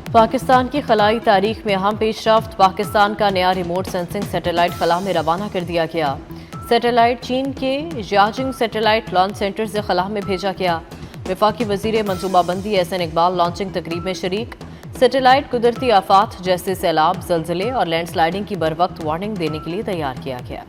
पाकिस्तान की खलाई तारीख में अहम पेशरफ्त, पाकिस्तान का नया रिमोट सेंसिंग सैटेलाइट खला में रवाना कर दिया गया। सैटेलाइट चीन के जियाजिंग सैटेलाइट लॉन्च सेंटर से खला में भेजा गया। वफाकी वजीर मनसूबाबंदी एहसन इकबाल लॉन्चिंग तकरीब में शरीक। सैटेलाइट कुदरती आफात जैसे सैलाब, जलजले और लैंडस्लाइडिंग की बर वक्त वार्निंग देने के लिए तैयार किया गया।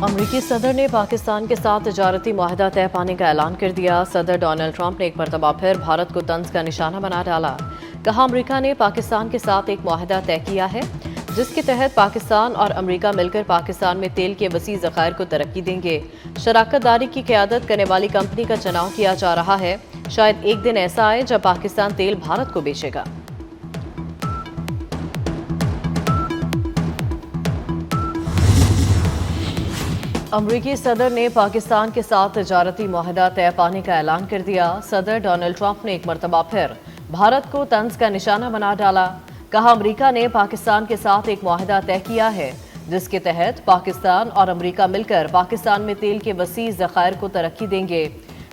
अमरीकी सदर ने पाकिस्तान के साथ तजारती मुआहदा तय पाने का ऐलान कर दिया। सदर डोनाल्ड ट्रंप ने एक मरतबा फिर भारत को तंज का निशाना बना डाला। कहा, अमरीका ने पाकिस्तान के साथ एक मुआहदा तय किया है जिसके तहत पाकिस्तान और अमरीका मिलकर पाकिस्तान में तेल के वसी ज़खायर को तरक्की देंगे। शराकतदारी की क़यादत करने वाली कंपनी का चुनाव किया जा रहा है। शायद एक दिन ऐसा आए जब पाकिस्तान तेल भारत को बेचेगा। अमरीकी सदर ने पाकिस्तान के साथ तजारती मुआहदा तय पाने का ऐलान कर दिया। सदर डोनाल्ड ट्रंप ने एक मरतबा फिर भारत को तंज का निशाना बना डाला। कहा, अमरीका ने पाकिस्तान के साथ एक मुआहदा तय किया है जिसके तहत पाकिस्तान और अमरीका मिलकर पाकिस्तान में तेल के वसी ज़खायर को तरक्की देंगे।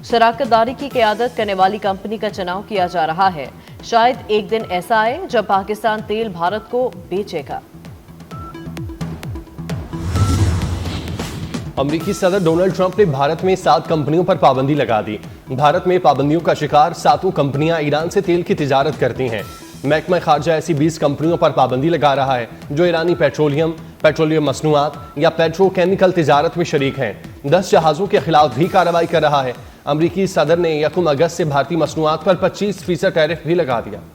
शराकतदारी की क़यादत करने वाली कंपनी का चुनाव किया जा रहा है। शायद एक दिन ऐसा आए जब पाकिस्तान तेल भारत को बेचेगा। अमरीकी सदर डोनाल्ड ट्रंप ने भारत में 7 कंपनियों पर पाबंदी लगा दी। भारत में पाबंदियों का शिकार 7 कंपनियां ईरान से तेल की तिजारत करती हैं। महकमा खारजा ऐसी 20 कंपनियों पर पाबंदी लगा रहा है जो ईरानी पेट्रोलियम मसनूआत या पेट्रोकेमिकल तिजारत में शरीक हैं। 10 जहाज़ों के खिलाफ भी कार्रवाई कर रहा है। अमरीकी सदर ने 1 अगस्त से भारतीय मसनूआत पर 25% टैरिफ भी लगा दिया।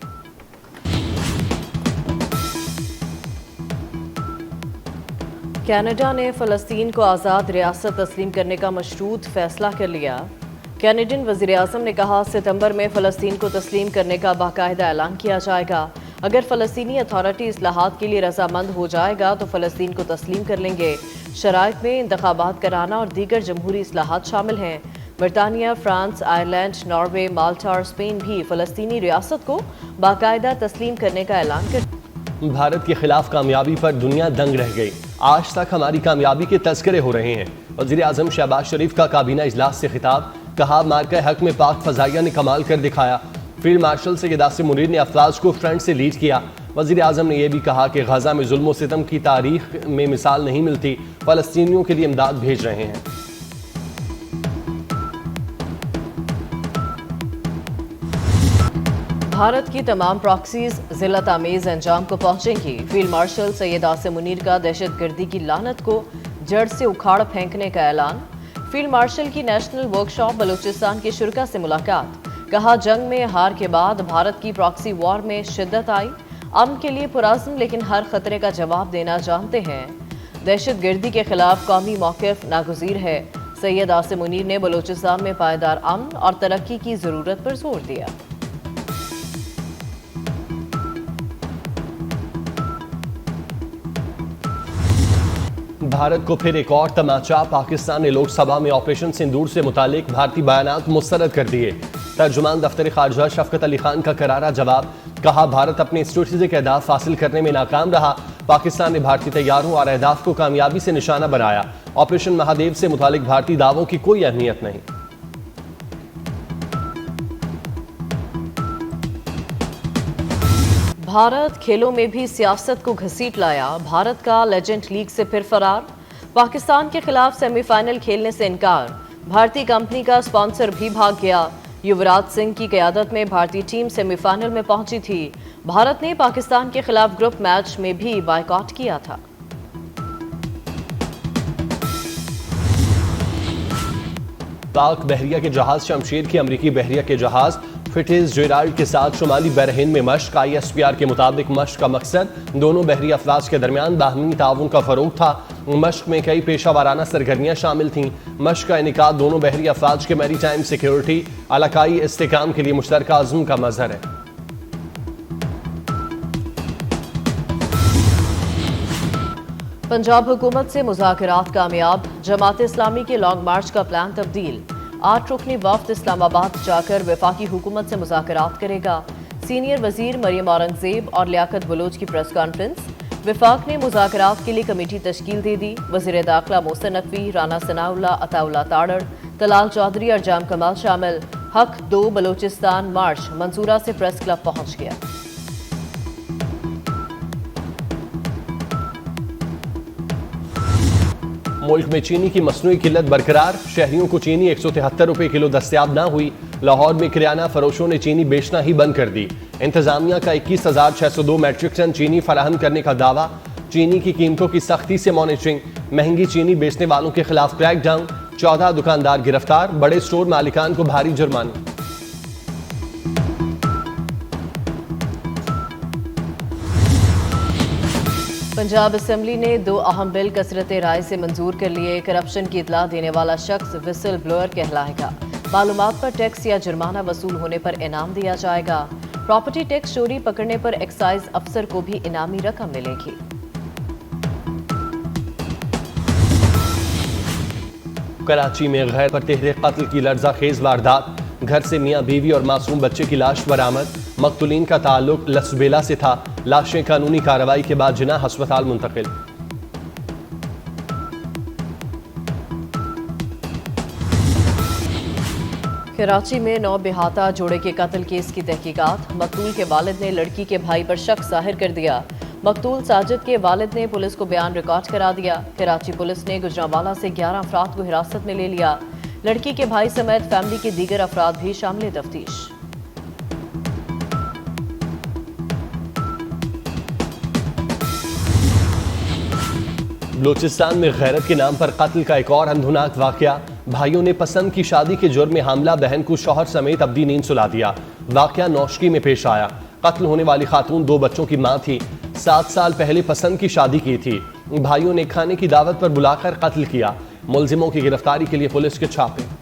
कनाडा ने फ़लस्तीन को आज़ाद रियासत तस्लीम करने का मशरूत फैसला कर लिया। कैनेडियन वज़ीर आज़म ने कहा, सितंबर में फ़लस्तीन को तस्लीम करने का बाकायदा ऐलान किया जाएगा। अगर फ़लस्तीनी अथॉरिटी इस्लाहात के लिए रजामंद हो जाएगा तो फ़लस्तीन को तस्लीम कर लेंगे। शराइत में इंतखाबात कराना और दीगर जमहूरी इस्लाहात शामिल हैं। बरतानिया, फ्रांस, आयरलैंड, नॉर्वे, माल्टा और स्पेन भी फ़लस्तीनी रियासत को बाकायदा तस्लीम करने का ऐलान कर। भारत के खिलाफ कामयाबी पर दुनिया दंग रह गई। आज तक हमारी कामयाबी के तस्करे हो रहे हैं। वज़ीर आज़म शहबाज शरीफ का काबीना इजलास से खिताब। कहा, मार्का हक में पाक फजाइया ने कमाल कर दिखाया। फील्ड मार्शल सैयद आसिम मुनीर ने अफवाज को फ्रंट से लीड किया। वज़ीर आज़म ने यह भी कहा कि गजा में जुल्म व सितम की तारीख में मिसाल नहीं मिलती। फ़लस्तीनियों के लिए इमदाद भेज रहे हैं। भारत की तमाम प्रॉक्सीज ज़िल्लत आमेज़ अंजाम को पहुंचेंगी। फील्ड मार्शल सैयद आसिम मुनीर का दहशतगर्दी की लानत को जड़ से उखाड़ फेंकने का ऐलान। फील्ड मार्शल की नेशनल वर्कशॉप बलूचिस्तान के शुरका से मुलाकात। कहा, जंग में हार के बाद भारत की प्रॉक्सी वॉर में शिद्दत आई। अमन के लिए पुरअज़्म लेकिन हर खतरे का जवाब देना जानते हैं। दहशतगर्दी के खिलाफ कौमी मौक़िफ़ नागुज़ीर है। सैयद आसिम मुनीर ने बलूचिस्तान में पायदार अमन और तरक्की की ज़रूरत पर जोर दिया। भारत को फिर एक और तमाचा। पाकिस्तान ने लोकसभा में ऑपरेशन सिंदूर से मुतालिक भारतीय बयानात मुस्तरद कर दिए। तर्जुमान दफ्तर खारजा शफकत अली खान का करारा जवाब। कहा, भारत अपने स्ट्रेटेजिक अहदाफ हासिल करने में नाकाम रहा। पाकिस्तान ने भारतीय तैयारों और अहदाफ को कामयाबी से निशाना बनाया। ऑपरेशन महादेव से मुतालिक भारतीय दावों की कोई अहमियत नहीं। भारत खेलों में भी सियासत को घसीट लाया। भारत का लेजेंड लीग से फिर फरार। पाकिस्तान के खिलाफ सेमीफाइनल खेलने से इनकार। भारतीय कंपनी का स्पॉन्सर भी भाग गया। युवराज सिंह की क़यादत में भारतीय टीम सेमीफाइनल में पहुंची थी। भारत ने पाकिस्तान के खिलाफ ग्रुप मैच में भी बायकॉट किया था। पाक बहरिया के जहाज शमशेर की अमरीकी बहरिया के जहाज फिटिज जेराल्ड के साथ शुमाली बहरहिंद में मश्क। ISPR के मुताबिक मश्क का मकसद दोनों बहरी अफवाज के दरमियान बाहमी ताउन का फरोग था। मश्क में कई पेशा वाराना सरगर्मियां शामिल थीं। मश्क का इनेकाद दोनों बहरी अफवाज के मैरी टाइम सिक्योरिटी इलाकाई इस्तेहकाम के लिए मुश्तरका अज़्म का मज़हर है। पंजाब हुकूमत से मुज़ाकरात कामयाब। जमात इस्लामी के लॉन्ग मार्च का प्लान तब्दील। 8 रुकनी वफ्द इस्लामाबाद जाकर वफाकी हुकूमत से मुज़ाकरात करेगा। सीनियर वजीर मरियम औरंगजेब और लियाकत बलोच की प्रेस कॉन्फ्रेंस। विफाक ने मुज़ाकरात के लिए कमेटी तश्कील दे दी। वज़ीर दाखिला मोहसिन नकवी, राना सनाउल्ला, अताउल्ला ताड़ड़, तलाल चौधरी और जाम कमाल शामिल। हक 2 बलोचिस्तान मार्च मंसूरा से प्रेस क्लब पहुंच गया। मुल्क में चीनी की मसनूई किल्लत बरकरार, शहरियों को चीनी 173 रुपए किलो दस्तयाब ना हुई। लाहौर में किराना फरोशों ने चीनी बेचना ही बंद कर दी। इंतजामिया का 21,602 मैट्रिक टन चीनी फराहम करने का दावा। चीनी की कीमतों की सख्ती से मॉनिटरिंग, महंगी चीनी बेचने वालों के खिलाफ क्रैकडाउन, 14 दुकानदार गिरफ्तार, बड़े स्टोर मालिकान को भारी जुर्माना। पंजाब असेंबली ने 2 अहम बिल कसरत राय से मंजूर कर लिए। करप्शन की इतला देने वाला शख्स विसल ब्लोअर कहलाएगा। मालूमात पर टैक्स या जुर्माना वसूल होने पर इनाम दिया जाएगा। प्रॉपर्टी टैक्स चोरी पकड़ने पर एक्साइज अफसर को भी इनामी रकम मिलेगी। कराची में गैर पर तहरीक कत्ल की लर्ज़ाखेज वारदात, घर से मियां बीवी और मासूम बच्चे की लाश बरामद। मकतूलीन का ताल्लुक लसबेला से था। लाशें कानूनी कार्रवाई के बाद जिना अस्पताल मुंतकिल। कराची में 9 बेहाता जोड़े के कत्ल केस की तहकीकात। मकतूल के वालिद ने लड़की के भाई पर शक जाहिर कर दिया। मकतूल साजिद के वालिद ने पुलिस को बयान रिकॉर्ड करा दिया। कराची पुलिस ने गुजरांवाला से 11 अफराद को हिरासत में ले लिया। लड़की के भाई समेत फैमिली के दीगर अफराद भी शामिल तफ्तीश। बलूचिस्तान में गैरत के नाम पर कत्ल का एक और अंधुनाक वाकया। भाइयों ने पसंद की शादी के जुर्म में हामला बहन को शौहर समेत अब्दी नींद सुला दिया। वाकया नौशकी में पेश आया। कत्ल होने वाली खातून 2 बच्चों की मां थी। 7 साल पहले पसंद की शादी की थी। भाइयों ने खाने की दावत पर बुलाकर कत्ल किया। मुलजिमों की गिरफ्तारी के लिए पुलिस के छापे।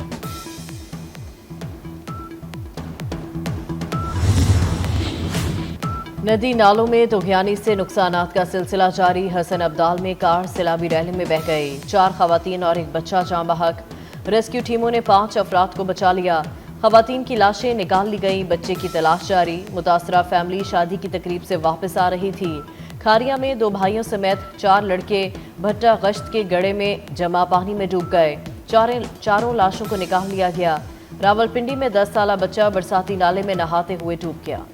नदी नालों में तुगयानी से नुकसानात का सिलसिला जारी। हसन अब्दाल में कार सैलाबी रैली में बह गई। 4 खवातीन और एक बच्चा जाँ बहक। रेस्क्यू टीमों ने 5 अफराद को बचा लिया। खवातीन की लाशें निकाल ली गई। बच्चे की तलाश जारी। मुतासरा फैमिली शादी की तकरीब से वापस आ रही थी। खारिया में 2 भाइयों समेत 4 लड़के भट्टा गश्त के गड़े में जमा पानी में डूब गए। चारों लाशों को निकाल लिया गया। रावलपिंडी में 10 साला बच्चा बरसाती नाले में नहाते हुए डूब गया।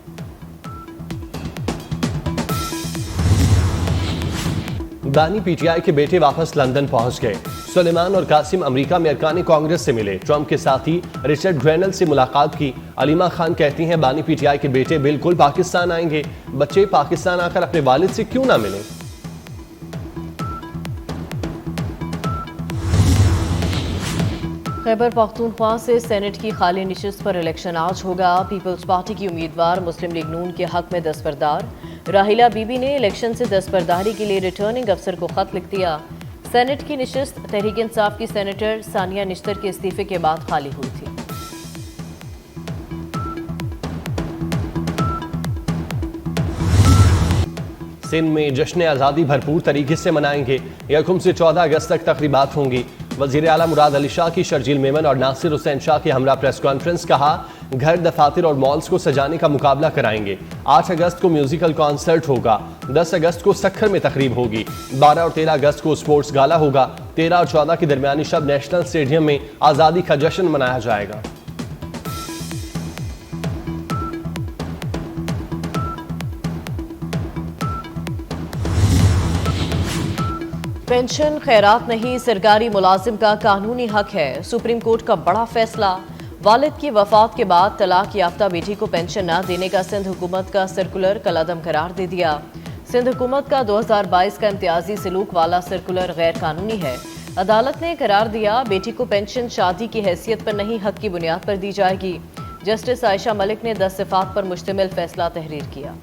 बानी पीटीआई के बेटे वापस लंदन पहुंच गए। सुलेमान और कासिम अमेरिका में अरकान कांग्रेस से मिले। ट्रंप के साथी रिचर्ड ग्रेनल से मुलाकात की। अलीमा खान कहती हैं बानी पीटीआई के बेटे बिल्कुल पाकिस्तान आएंगे। बच्चे पाकिस्तान आकर अपने वालिद से क्यों ना मिलें। खैबर पख्तूनख्वा से सेनेट की खाली निशिस्त पर इलेक्शन आज होगा। पीपल्स पार्टी की उम्मीदवार मुस्लिम लीग नून के हक में दस्तबरदार राहिला बीबी ने इलेक्शन से दस्तबरदारी के लिए रिटर्निंग अफसर को खत लिख दिया। सेनेट की निशिस्त तहरीक इंसाफ की सेनेटर सानिया निश्तर के इस्तीफे के बाद खाली हुई थी। सिंध में जश्न आज़ादी भरपूर तरीके से मनाएंगे। 1 से 14 अगस्त तक तकरीबात होंगी। वज़ीर आला मुराद अली शाह की शर्जील मेमन और नासिर हुसैन शाह के हमरा प्रेस कॉन्फ्रेंस। कहा घर, दफातर और मॉल्स को सजाने का मुकाबला कराएंगे। 8 अगस्त को म्यूजिकल कॉन्सर्ट होगा। 10 अगस्त को सक्खर में तकरीब होगी। 12 और 13 अगस्त को स्पोर्ट्स गाला होगा। 13 और 14 की दरमियानी शब नेशनल स्टेडियम में आज़ादी का जश्न मनाया जाएगा। पेंशन खैरात नहीं, सरकारी मुलाजिम का कानूनी हक है। सुप्रीम कोर्ट का बड़ा फैसला। वालिद की वफात के बाद तलाक याफ्ता बेटी को पेंशन न देने का सिंध हुकूमत का सर्कुलर कलअदम करार दे दिया। सिंध हुकूमत का 2022 का इम्तियाजी सलूक वाला सर्कुलर गैर कानूनी है। अदालत ने करार दिया बेटी को पेंशन शादी की हैसियत पर नहीं, हक की बुनियाद पर दी जाएगी। जस्टिस आयशा मलिक ने 10 सिफात पर मुश्तमिल फैसला तहरीर किया।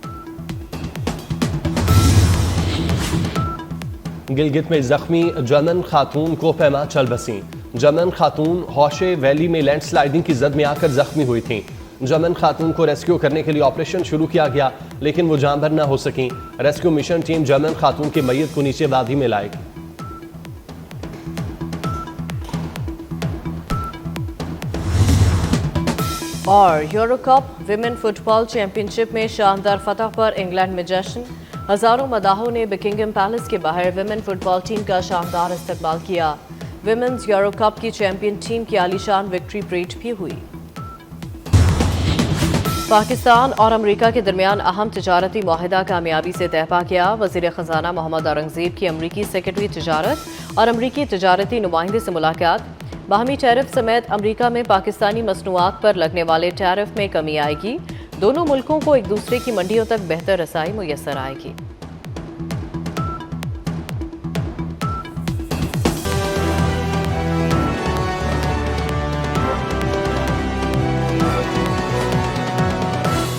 गिलगित में जख्मी जमन खातून को पैमा चल बसी। जमन खातून हौशे वैली में लैंडस्लाइडिंग की जद में आकर जख्मी हुई थीं। जमन खातून को रेस्क्यू करने के लिए ऑपरेशन शुरू किया गया, लेकिन वो जान भर न हो सकी। रेस्क्यू मिशन टीम जमन खातून के मैयत को नीचे वादी में लाएगी। और euro cup women football championship में शानदार फतह पर इंग्लैंड में जश्न। हजारों मदाहों ने बकिंगम पैलेस के बाहर विमेन फुटबॉल टीम का शानदार इस्तकबाल किया। विमेन्स यूरो कप की चैंपियन टीम की आलीशान विक्ट्री परेड भी हुई। पाकिस्तान और अमेरिका के दरमियान अहम तिजारती मुआहिदा कामयाबी से तय पा गया। वज़ीर ख़जाना मोहम्मद औरंगज़ेब की अमरीकी सेक्रेटरी तिजारत और अमरीकी तिजारती नुमाइंदे से मुलाकात। बाहमी टैरिफ समेत अमरीका में पाकिस्तानी मसनूआत पर लगने वाले टैरिफ में कमी आएगी। दोनों मुल्कों को एक दूसरे की मंडियों तक बेहतर रसाई मुयस्सर आएगी।